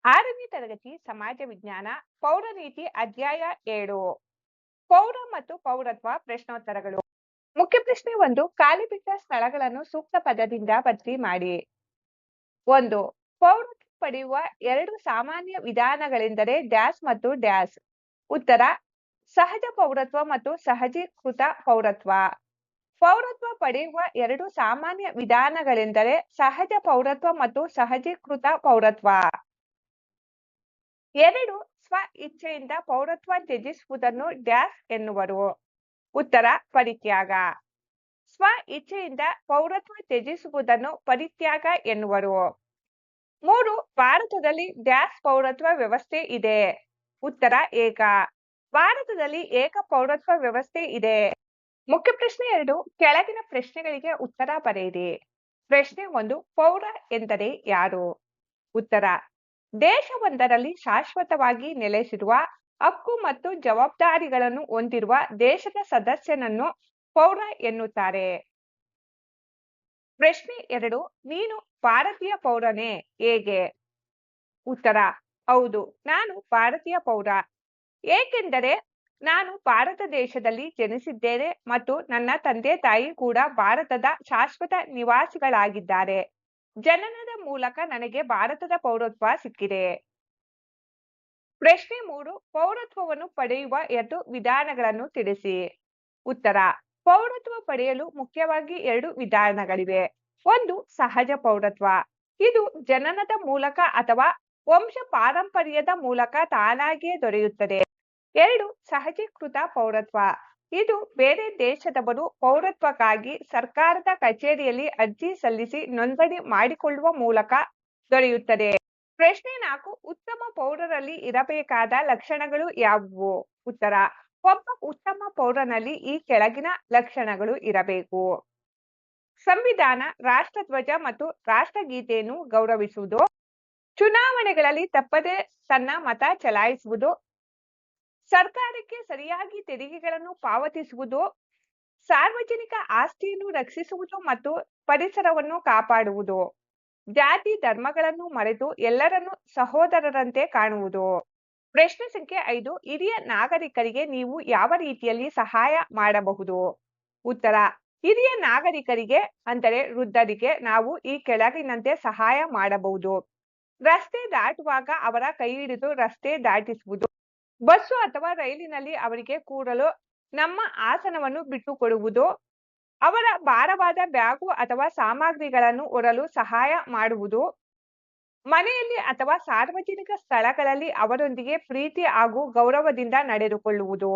6ನೇ ತರಗತಿ ಸಮಾಜ ವಿಜ್ಞಾನ ಪೌರನೀತಿ ಅಧ್ಯಾಯ 7 ಪೌರ ಮತ್ತು ಪೌರತ್ವ ಪ್ರಶ್ನೋತ್ತರಗಳು. ಮುಖ್ಯ ಪ್ರಶ್ನೆ 1. ಖಾಲಿ ಬಿಟ್ಟ ಸ್ಥಳಗಳನ್ನು ಸೂಕ್ತ ಪದದಿಂದ ಭರ್ತಿ ಮಾಡಿ. 1. ಪೌರತ್ವ ಪಡೆಯುವ ಎರಡು ಸಾಮಾನ್ಯ ವಿಧಾನಗಳೆಂದರೆ ಡ್ಯಾಶ್ ಮತ್ತು ಡ್ಯಾಶ್. ಉತ್ತರ ಸಹಜ ಪೌರತ್ವ ಮತ್ತು ಸಹಜೀಕೃತ ಪೌರತ್ವ. ಪೌರತ್ವ ಪಡೆಯುವ ಎರಡು ಸಾಮಾನ್ಯ ವಿಧಾನಗಳೆಂದರೆ ಸಹಜ ಪೌರತ್ವ ಮತ್ತು ಸಹಜೀಕೃತ ಪೌರತ್ವ. 2. ಸ್ವ ಇಚ್ಛೆಯಿಂದ ಪೌರತ್ವ ತ್ಯಜಿಸುವುದನ್ನು ಡ್ಯಾಶ್ ಎನ್ನುವರು. ಉತ್ತರ ಪರಿತ್ಯಾಗ. ಸ್ವ ಇಚ್ಛೆಯಿಂದ ಪೌರತ್ವ ತ್ಯಜಿಸುವುದನ್ನು ಪರಿತ್ಯಾಗ ಎನ್ನುವರು. 3. ಭಾರತದಲ್ಲಿ ಡ್ಯಾಶ್ ಪೌರತ್ವ ವ್ಯವಸ್ಥೆ ಇದೆ. ಉತ್ತರ ಏಕ. ಭಾರತದಲ್ಲಿ ಏಕ ಪೌರತ್ವ ವ್ಯವಸ್ಥೆ ಇದೆ. ಮುಖ್ಯ ಪ್ರಶ್ನೆ 2. ಕೆಳಗಿನ ಪ್ರಶ್ನೆಗಳಿಗೆ ಉತ್ತರ ಬರೆಯಿರಿ. ಪ್ರಶ್ನೆ 1. ಪೌರ ಎಂದರೆ ಯಾರು? ಉತ್ತರ ದೇಶವೊಂದರಲ್ಲಿ ಶಾಶ್ವತವಾಗಿ ನೆಲೆಸಿರುವ ಹಕ್ಕು ಮತ್ತು ಜವಾಬ್ದಾರಿಗಳನ್ನು ಹೊಂದಿರುವ ದೇಶದ ಸದಸ್ಯನನ್ನು ಪೌರ ಎನ್ನುತ್ತಾರೆ. ಪ್ರಶ್ನೆ 2. ನೀನು ಭಾರತೀಯ ಪೌರನೇ? ಹೇಗೆ? ಉತ್ತರ ಹೌದು, ನಾನು ಭಾರತೀಯ ಪೌರ. ಏಕೆಂದರೆ ನಾನು ಭಾರತ ದೇಶದಲ್ಲಿ ಜನಿಸಿದ್ದೇನೆ ಮತ್ತು ನನ್ನ ತಂದೆ ತಾಯಿ ಕೂಡ ಭಾರತದ ಶಾಶ್ವತ ನಿವಾಸಿಗಳಾಗಿದ್ದಾರೆ. ಜನನದ ಮೂಲಕ ನನಗೆ ಭಾರತದ ಪೌರತ್ವ ಸಿಕ್ಕಿದೆ. ಪ್ರಶ್ನೆ 3. ಪೌರತ್ವವನ್ನು ಪಡೆಯುವ ಎರಡು ವಿಧಾನಗಳನ್ನು ತಿಳಿಸಿ. ಉತ್ತರ ಪೌರತ್ವ ಪಡೆಯಲು ಮುಖ್ಯವಾಗಿ ಎರಡು ವಿಧಾನಗಳಿವೆ. 1. ಸಹಜ ಪೌರತ್ವ. ಇದು ಜನನದ ಮೂಲಕ ಅಥವಾ ವಂಶ ಪಾರಂಪರ್ಯದ ಮೂಲಕ ತಾನಾಗಿಯೇ ದೊರೆಯುತ್ತದೆ. 2. ಸಹಜೀಕೃತ ಪೌರತ್ವ. ಇದು ಬೇರೆ ದೇಶದವರು ಪೌರತ್ವಕ್ಕಾಗಿ ಸರ್ಕಾರದ ಕಚೇರಿಯಲ್ಲಿ ಅರ್ಜಿ ಸಲ್ಲಿಸಿ ನೋಂದಣಿ ಮಾಡಿಕೊಳ್ಳುವ ಮೂಲಕ ದೊರೆಯುತ್ತದೆ. ಪ್ರಶ್ನೆ 4. ಉತ್ತಮ ಪೌರರಲ್ಲಿ ಇರಬೇಕಾದ ಲಕ್ಷಣಗಳು ಯಾವುವು? ಉತ್ತರ ಒಬ್ಬ ಉತ್ತಮ ಪೌರನಲ್ಲಿ ಈ ಕೆಳಗಿನ ಲಕ್ಷಣಗಳು ಇರಬೇಕು. ಸಂವಿಧಾನ, ರಾಷ್ಟ್ರಧ್ವಜ ಮತ್ತು ರಾಷ್ಟ್ರಗೀತೆಯನ್ನು ಗೌರವಿಸುವುದು, ಚುನಾವಣೆಗಳಲ್ಲಿ ತಪ್ಪದೆ ತನ್ನ ಮತ ಚಲಾಯಿಸುವುದು, ಸರ್ಕಾರಕ್ಕೆ ಸರಿಯಾಗಿ ತೆರಿಗೆಗಳನ್ನು ಪಾವತಿಸುವುದು, ಸಾರ್ವಜನಿಕ ಆಸ್ತಿಯನ್ನು ರಕ್ಷಿಸುವುದು ಮತ್ತು ಪರಿಸರವನ್ನು ಕಾಪಾಡುವುದು, ಜಾತಿ ಧರ್ಮಗಳನ್ನು ಮರೆತು ಎಲ್ಲರನ್ನೂ ಸಹೋದರರಂತೆ ಕಾಣುವುದು. ಪ್ರಶ್ನೆ ಸಂಖ್ಯೆ 5. ಹಿರಿಯ ನಾಗರಿಕರಿಗೆ ನೀವು ಯಾವ ರೀತಿಯಲ್ಲಿ ಸಹಾಯ ಮಾಡಬಹುದು? ಉತ್ತರ ಹಿರಿಯ ನಾಗರಿಕರಿಗೆ ಅಂದರೆ ವೃದ್ಧರಿಗೆ ನಾವು ಈ ಕೆಳಗಿನಂತೆ ಸಹಾಯ ಮಾಡಬಹುದು. ರಸ್ತೆ ದಾಟುವಾಗ ಅವರ ಕೈ ಹಿಡಿದು ರಸ್ತೆ ದಾಟಿಸುವುದು, ಬಸ್ಸು ಅಥವಾ ರೈಲಿನಲ್ಲಿ ಅವರಿಗೆ ಕೂರಲು ನಮ್ಮ ಆಸನವನ್ನು ಬಿಟ್ಟುಕೊಡುವುದು, ಅವರ ಭಾರವಾದ ಬ್ಯಾಗು ಅಥವಾ ಸಾಮಗ್ರಿಗಳನ್ನು ಹೊರಲು ಸಹಾಯ ಮಾಡುವುದು, ಮನೆಯಲ್ಲಿ ಅಥವಾ ಸಾರ್ವಜನಿಕ ಸ್ಥಳಗಳಲ್ಲಿ ಅವರೊಂದಿಗೆ ಪ್ರೀತಿ ಹಾಗೂ ಗೌರವದಿಂದ ನಡೆದುಕೊಳ್ಳುವುದು.